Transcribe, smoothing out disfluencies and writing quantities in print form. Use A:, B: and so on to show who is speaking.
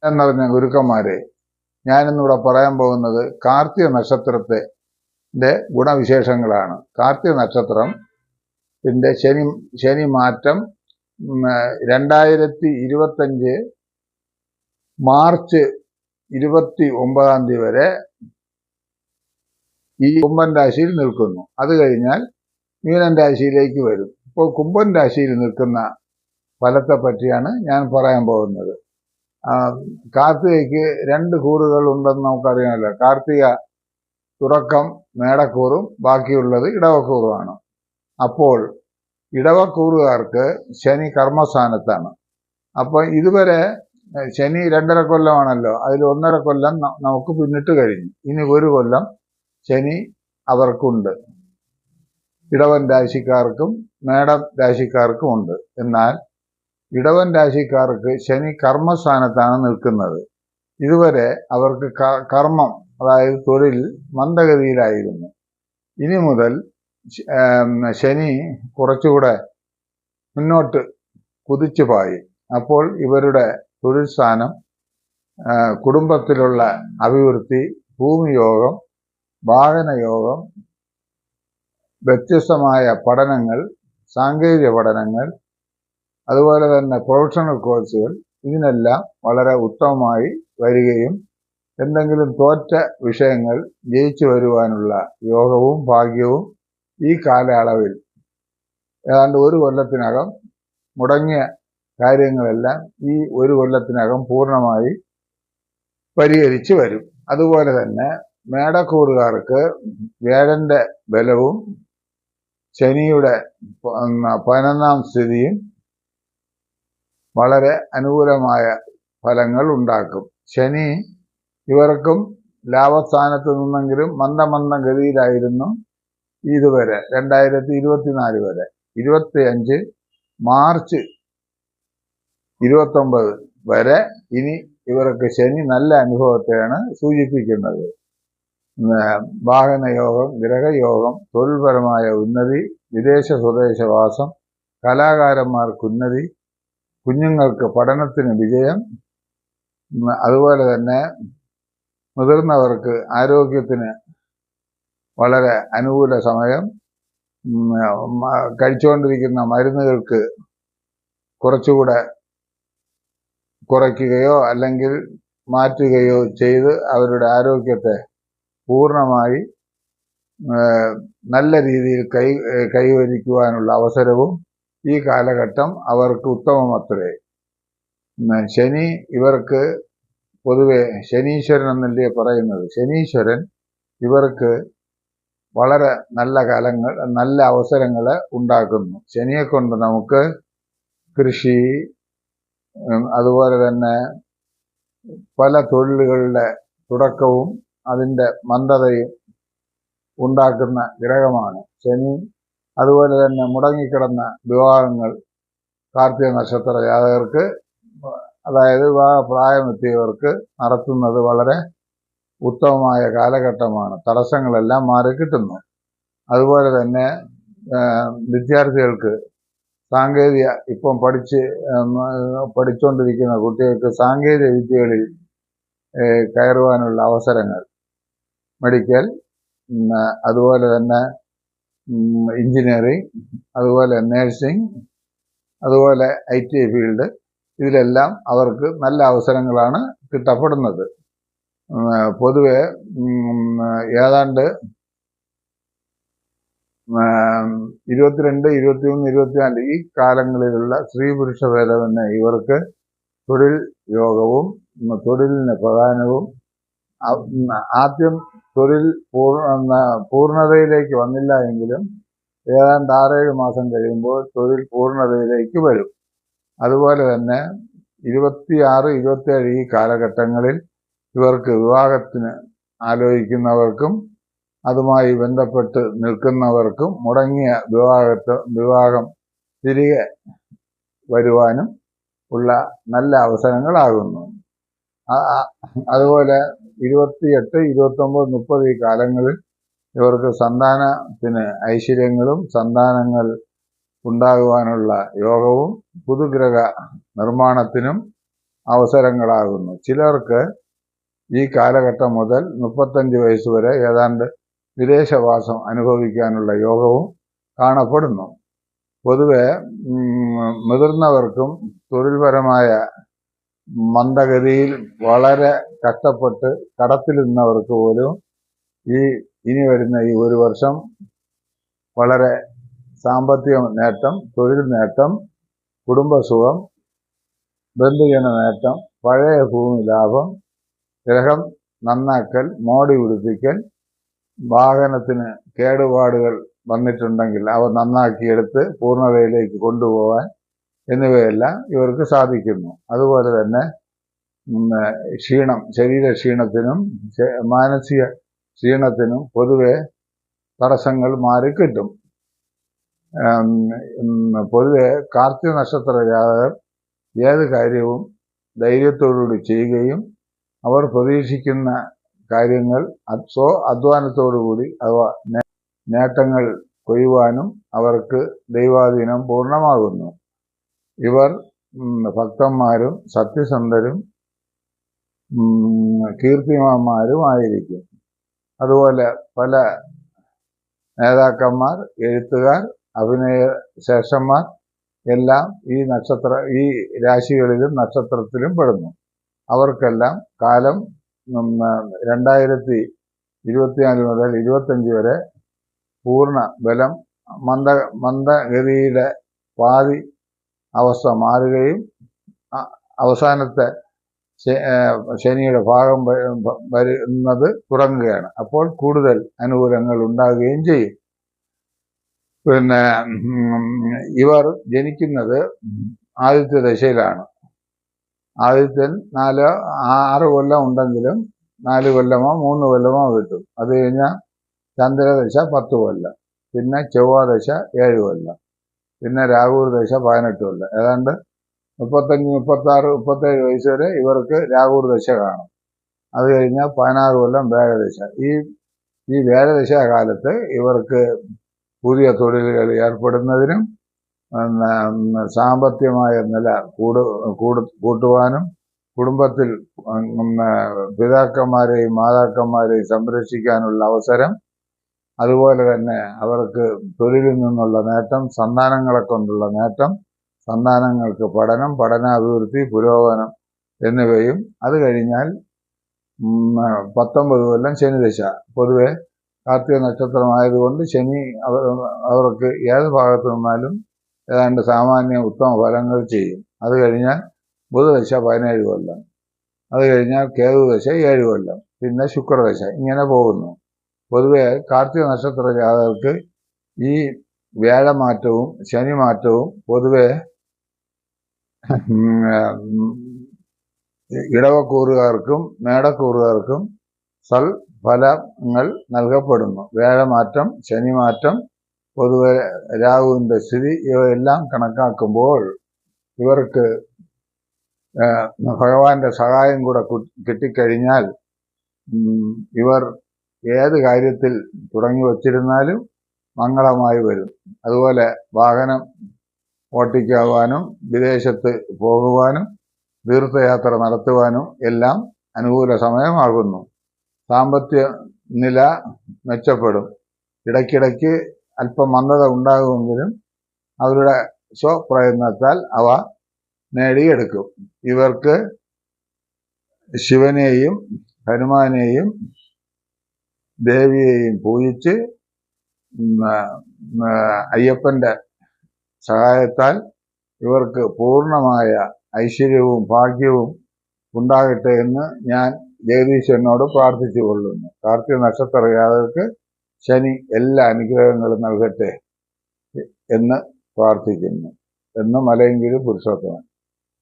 A: എന്നറിഞ്ഞ ഗുരുക്കന്മാരെ, ഞാനിന്നിവിടെ പറയാൻ പോകുന്നത് കാർത്തിക നക്ഷത്രത്തിന്റെ ഗുണവിശേഷങ്ങളാണ്. കാർത്തിക നക്ഷത്രം ശനി മാറ്റം 2025 മാർച്ച് 29 വരെ ഈ കുംഭൻ രാശിയിൽ നിൽക്കുന്നു. അത് കഴിഞ്ഞാൽ മീനൻ രാശിയിലേക്ക് വരും. ഇപ്പോൾ കുംഭൻ രാശിയിൽ നിൽക്കുന്ന ഫലത്തെ പറ്റിയാണ് ഞാൻ പറയാൻ പോകുന്നത്. കാർത്തികയ്ക്ക് 2 കൂറുകൾ ഉണ്ടെന്ന് നമുക്കറിയാമല്ലോ. കാർത്തിക തുടക്കം മേടക്കൂറും ബാക്കിയുള്ളത് ഇടവക്കൂറുമാണ്. അപ്പോൾ ഇടവക്കൂറുകാർക്ക് ശനി കർമ്മസ്ഥാനത്താണ്. അപ്പോൾ ഇതുവരെ ശനി 2.5 കൊല്ലമാണല്ലോ, അതിൽ 1.5 കൊല്ലം നമുക്ക് പിന്നിട്ട് കഴിഞ്ഞു. ഇനി 1 കൊല്ലം ശനി അവർക്കുണ്ട്. ഇടവൻ രാശിക്കാർക്കും മേടം രാശിക്കാർക്കും ഉണ്ട്. എന്നാൽ ഇടവൻ രാശിക്കാർക്ക് ശനി കർമ്മസ്ഥാനത്താണ് നിൽക്കുന്നത്. ഇതുവരെ അവർക്ക് കർമ്മം, അതായത് തൊഴിൽ മന്ദഗതിയിലായിരുന്നു. ഇനി മുതൽ ശനി കുറച്ചുകൂടെ മുന്നോട്ട് കുതിച്ചു പായും. അപ്പോൾ ഇവരുടെ തൊഴിൽ സ്ഥാനം, കുടുംബത്തിലുള്ള അഭിവൃദ്ധി, ഭൂമിയോഗം, വാഹനയോഗം, വ്യത്യസ്തമായ പഠനങ്ങൾ, സാങ്കേതിക പഠനങ്ങൾ, അതുപോലെ തന്നെ പ്രൊഫഷണൽ കോഴ്സുകൾ, ഇതിനെല്ലാം വളരെ ഉത്തമമായി വരികയും എന്തെങ്കിലും തോറ്റ വിഷയങ്ങൾ ജയിച്ചു വരുവാനുള്ള യോഗവും ഭാഗ്യവും ഈ കാലയളവിൽ ഏതാണ്ട് 1 കൊല്ലത്തിനകം മുടങ്ങിയ കാര്യങ്ങളെല്ലാം ഈ 1 കൊല്ലത്തിനകം പൂർണ്ണമായി പരിഹരിച്ചു വരും. അതുപോലെ തന്നെ മേടക്കൂറുകാർക്ക് വ്യാഴന്റെ ബലവും ശനിയുടെ 11ാം സ്ഥിതിയും വളരെ അനുകൂലമായ ഫലങ്ങൾ ഉണ്ടാക്കും. ശനി ഇവർക്കും ലാഭസ്ഥാനത്ത് നിന്നെങ്കിലും മന്ദമന്ദ ഗതിയിലായിരുന്നു ഇതുവരെ, 2024 വരെ. 25 മാർച്ച് 29 വരെ ഇനി ഇവർക്ക് ശനി നല്ല അനുഭവത്തെയാണ് സൂചിപ്പിക്കുന്നത്. വാഹനയോഗം, ഗ്രഹയോഗം, തൊഴിൽപരമായ ഉന്നതി, വിദേശ സ്വദേശവാസം, കലാകാരന്മാർക്ക് ഉന്നതി, കുഞ്ഞുങ്ങൾക്ക് പഠനത്തിന് വിജയം, അതുപോലെ തന്നെ മുതിർന്നവർക്ക് ആരോഗ്യത്തിന് വളരെ അനുകൂല സമയം, കഴിച്ചുകൊണ്ടിരിക്കുന്ന മരുന്നുകൾക്ക് കുറച്ചുകൂടെ കുറയ്ക്കുകയോ അല്ലെങ്കിൽ മാറ്റുകയോ ചെയ്ത് അവരുടെ ആരോഗ്യത്തെ പൂർണ്ണമായി നല്ല രീതിയിൽ കൈവരിക്കുവാനുള്ള അവസരവും ഈ കാലഘട്ടം അവർക്ക് ഉത്തമമത്രേ. ശനി ഇവർക്ക് പൊതുവെ ശനീശ്വരൻ എന്നല്ലേ പറയുന്നത്. ശനീശ്വരൻ ഇവർക്ക് വളരെ നല്ല കാലങ്ങൾ, നല്ല അവസരങ്ങൾ ഉണ്ടാക്കുന്നു. ശനിയെ കൊണ്ട് നമുക്ക് കൃഷി, അതുപോലെ തന്നെ പല തൊഴിലുകളുടെ തുടക്കവും അതിൻ്റെ മന്ദതയും ഉണ്ടാക്കുന്ന ഗ്രഹമാണ് ശനി. അതുപോലെ തന്നെ മുടങ്ങിക്കിടന്ന വിവാഹങ്ങൾ കാർത്തിക നക്ഷത്ര ജാതകർക്ക്, അതായത് വിവാഹ പ്രായമെത്തിയവർക്ക് നടത്തുന്നത് വളരെ ഉത്തമമായ കാലഘട്ടമാണ്. തടസ്സങ്ങളെല്ലാം മാറിക്കിട്ടുന്നു. അതുപോലെ തന്നെ വിദ്യാർത്ഥികൾക്ക് ഇപ്പം പഠിച്ചുകൊണ്ടിരിക്കുന്ന കുട്ടികൾക്ക് സാങ്കേതിക വിദ്യകളിൽ കയറുവാനുള്ള അവസരങ്ങൾ, മെഡിക്കൽ, അതുപോലെ തന്നെ എഞ്ചിനീയറിംഗ്, അതുപോലെ നേഴ്സിംഗ്, അതുപോലെ IT ഫീൽഡ്, ഇതിലെല്ലാം അവർക്ക് നല്ല അവസരങ്ങളാണ് കിട്ടപ്പെടുന്നത്. പൊതുവെ ഏതാണ്ട് 22, 23, 24 ഈ കാലങ്ങളിലുള്ള സ്ത്രീ പുരുഷ ഭേദമന്യേ ഇവർക്ക് തൊഴിൽ യോഗവും തൊഴിലിന് പ്രധാനവും, ആദ്യം തൊഴിൽ പൂർണ്ണതയിലേക്ക് വന്നില്ല എങ്കിലും ഏതാണ്ട് 6-7 മാസം കഴിയുമ്പോൾ തൊഴിൽ പൂർണ്ണതയിലേക്ക് വരും. അതുപോലെ തന്നെ 26, 27 ഈ കാലഘട്ടങ്ങളിൽ ഇവർക്ക് വിവാഹത്തിന് ആലോചിക്കുന്നവർക്കും അതുമായി ബന്ധപ്പെട്ട് നിൽക്കുന്നവർക്കും മുടങ്ങിയ വിവാഹം തിരികെ വരുവാനും ഉള്ള നല്ല അവസരങ്ങളാകുന്നു. അതുപോലെ 28, 29, 30 ഈ കാലങ്ങളിൽ ഇവർക്ക് സന്താനത്തിന് ഐശ്വര്യങ്ങളും സന്താനങ്ങൾ ഉണ്ടാകുവാനുള്ള യോഗവും പുതുഗ്രഹ നിർമ്മാണത്തിനും അവസരങ്ങളാകുന്നു. ചിലർക്ക് ഈ കാലഘട്ടം മുതൽ 35 വയസ്സ് വരെ ഏതാണ്ട് വിദേശവാസം അനുഭവിക്കാനുള്ള യോഗവും കാണപ്പെടുന്നു. പൊതുവെ മുതിർന്നവർക്കും തൊഴിൽപരമായ മന്ദഗതിയിൽ വളരെ കഷ്ടപ്പെട്ട് കടത്തിൽ നിന്നവർക്ക് പോലും ഇനി വരുന്ന ഈ ഒരു വർഷം വളരെ സാമ്പത്തിക നേട്ടം, തൊഴിൽ നേട്ടം, കുടുംബസുഖം, ബന്ധുജന നേട്ടം, പഴയ ഭൂമി ലാഭം, ഗ്രഹം നന്നാക്കൽ, മോടി പിടിപ്പിക്കൽ, വാഹനത്തിന് കേടുപാടുകൾ വന്നിട്ടുണ്ടെങ്കിൽ അവ നന്നാക്കിയെടുത്ത് പൂർണ്ണതയിലേക്ക് കൊണ്ടുപോകാൻ എന്നിവയെല്ലാം ഇവർക്ക് സാധിക്കുന്നു. അതുപോലെ തന്നെ ക്ഷീണം, ശരീര ക്ഷീണത്തിനും മാനസിക ക്ഷീണത്തിനും പൊതുവെ തടസ്സങ്ങൾ മാറിക്കിട്ടും. പൊതുവെ കാർത്തിക നക്ഷത്ര ജാതകർ ഏത് കാര്യവും ധൈര്യത്തോടുകൂടി ചെയ്യുകയും അവർ പ്രതീക്ഷിക്കുന്ന കാര്യങ്ങൾ അധ്വാനത്തോടുകൂടി അവ നേട്ടങ്ങൾ കൊയ്യുവാനും അവർക്ക് ദൈവാധീനം പൂർണ്ണമാകുന്നു. ഇവർ ഭക്തന്മാരും സത്യസന്ധരും കീർത്തിമാന്മാരുമായിരിക്കും. അതുപോലെ പല നേതാക്കന്മാർ, എഴുത്തുകാർ, അഭിനയ ശേഷന്മാർ എല്ലാം ഈ രാശികളിലും നക്ഷത്രത്തിലും പെടുന്നു. അവർക്കെല്ലാം കാലം 2024 മുതൽ 25 വരെ പൂർണ്ണ ബലം മന്ദഗതിയുടെ പാതി അവസ്ഥ മാറുകയും അവസാനത്തെ ശനിയുടെ ഭാഗം വരുന്നത് തുടങ്ങുകയാണ്. അപ്പോൾ കൂടുതൽ അനുകൂലങ്ങൾ ഉണ്ടാകുകയും ചെയ്യും. പിന്നെ ഇവർ ജനിക്കുന്നത് ആദിത്യ ദശയിലാണ്. ആദിത്യൻ 6 കൊല്ലം ഉണ്ടെങ്കിലും 4 കൊല്ലമോ 3 കൊല്ലമോ കിട്ടും. അത് കഴിഞ്ഞാൽ ചന്ദ്രദശ 10 കൊല്ലം, പിന്നെ ചൊവ്വാദശ 7 കൊല്ലം, പിന്നെ രാഹുർദശ 18 കൊല്ലം. ഏതാണ്ട് 35, 36, 37 വയസ്സ് വരെ ഇവർക്ക് രാഹുർദശ കാണും. അത് കഴിഞ്ഞാൽ 16 കൊല്ലം വേഗദശ. ഈ വേഗദശ കാലത്ത് ഇവർക്ക് പുതിയ തൊഴിലുകൾ ഏർപ്പെടുന്നതിനും സാമ്പത്തികമായ നില കൂട്ടുവാനും കുടുംബത്തിൽ പിതാക്കന്മാരെയും മാതാക്കന്മാരെയും സംരക്ഷിക്കാനുള്ള അവസരം, അതുപോലെ തന്നെ അവർക്ക് തൊഴിലിൽ നിന്നുള്ള നേട്ടം, സന്താനങ്ങളെ കൊണ്ടുള്ള നേട്ടം, സന്താനങ്ങൾക്ക് പഠനം, പഠനാഭിവൃദ്ധി, പുരോഗമനം എന്നിവയും. അത് കഴിഞ്ഞാൽ 19 കൊല്ലം ശനിദശ. പൊതുവെ കാർത്തിക നക്ഷത്രമായതുകൊണ്ട് ശനി അവർക്ക് ഏത് ഭാഗത്ത് നിന്നാലും ഏതാണ്ട് സാമാന്യ ഉത്തമ ഫലങ്ങൾ ചെയ്യും. അത് കഴിഞ്ഞാൽ ബുധദശ 17 കൊല്ലം, അത് കഴിഞ്ഞാൽ കേതുദശ 7 കൊല്ലം, പിന്നെ ശുക്രദശ. ഇങ്ങനെ പോകുന്നു. പൊതുവെ കാർത്തിക നക്ഷത്ര ജാതകർക്ക് ഈ വ്യാഴമാറ്റവും ശനിമാറ്റവും പൊതുവെ ഇടവക്കൂറുകാർക്കും മേടക്കൂറുകാർക്കും ഫലങ്ങൾ നൽകപ്പെടുന്നു. വ്യാഴമാറ്റം, ശനിമാറ്റം, പൊതുവെ രാഹുവിൻ്റെ സ്ഥിതി, ഇവയെല്ലാം കണക്കാക്കുമ്പോൾ ഇവർക്ക് ഭഗവാന്റെ സഹായം കൂടെ കിട്ടിക്കഴിഞ്ഞാൽ ഇവർ ഏത് കാര്യത്തിൽ തുടങ്ങി വച്ചിരുന്നാലും മംഗളമായി വരും. അതുപോലെ വാഹനം ഓട്ടിക്കുവാനും വിദേശത്ത് പോകുവാനും തീർത്ഥയാത്ര നടത്തുവാനും എല്ലാം അനുകൂല സമയമാകുന്നു. സാമ്പത്തിക നില മെച്ചപ്പെടും. ഇടയ്ക്കിടയ്ക്ക് അല്പം മന്ദത ഉണ്ടാകുമെങ്കിലും അവരുടെ സ്വപ്രയത്നത്താൽ അവ നേടിയെടുക്കും. ഇവർക്ക് ശിവനെയും ഹനുമാനെയും ദേവിയെയും പൂജിച്ച് അയ്യപ്പൻ്റെ സഹായത്താൽ ഇവർക്ക് പൂർണ്ണമായ ഐശ്വര്യവും ഭാഗ്യവും ഉണ്ടാകട്ടെ എന്ന് ഞാൻ ജഗദീശ്വരനോട് പ്രാർത്ഥിച്ചു കൊള്ളുന്നു. കാർത്തിക നക്ഷത്ര ജാതകർക്ക് ശനി എല്ലാ അനുഗ്രഹങ്ങളും നൽകട്ടെ എന്ന് പ്രാർത്ഥിക്കുന്നു. എന്ന് മലയങ്കിരി പുരുഷോത്തമൻ.